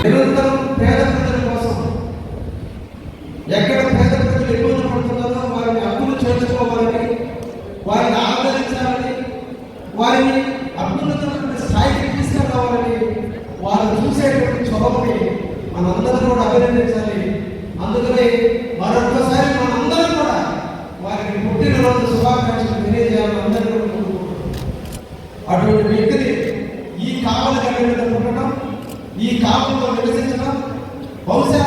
నిరంతరం పేద ప్రజల కోసం ఎక్కడ పేద ప్రజలు ఇబ్బంది పడుతున్నారో వారిని అప్పులు చేర్చుకోవాలని, వారిని ఆదరించాలని, వారిని అభ్యున్నతమైన స్థాయికి తీసుకురావాలని వారు చూసేటువంటి చొరవని మనందరం కూడా అభినందించాలి. అందుకనే మరొకసారి మనందరం కూడా వారికి పుట్టినరోజు శుభాకాంక్షలు తెలియజేయాలని అందరూ కూడా కోరుకుంటున్నాం. అటువంటి వ్యక్తిని ఈ కావలి గడ్డ మీద పుట్టడం, ఈ కాలంలో నివసించడం, బహుశా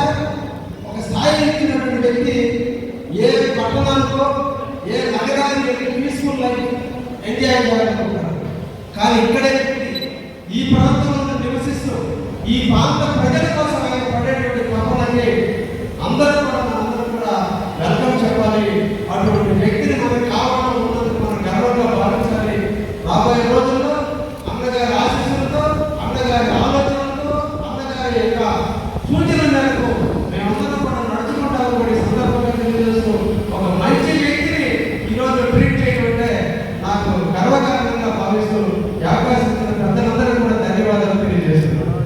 ఒక స్థాయి ఎక్కినటువంటి వ్యక్తి ఏ పట్టణానికో ఏ నగరానికి వెళ్ళి పీస్ఫుల్ లైఫ్ ఎంజాయ్ చేయాలనుకుంటారు. కానీ ఇక్కడే ఈ ప్రాంతంలో నివసిస్తూ ఈ ప్రాంత ప్రజల కోసం ఆయన పడేటువంటి తపనకి అందరూ కూడా వెల్కమ్ చెప్పాలి. అటువంటి వ్యక్తిని మనకు కావాలని ఉన్నందుకు మనం గర్వంగా భావించాలి. రాబోయే రోజుల్లో అన్నగారి ఆశీస్సులతో, అన్నగారి ఆలోచనలతో, అన్నగారి యొక్క సూచన మేరకు మేమందరం కూడా నడుచుకుంటాము. కూడా ఈ సందర్భంగా తెలియజేస్తూ ఒక మంచి వ్యక్తిని ఈరోజు ట్రీట్ చేయడం నాకు గర్వకారణంగా భావిస్తూ అవకాశం పెద్దలందరూ కూడా ధన్యవాదాలు తెలియజేస్తున్నాను.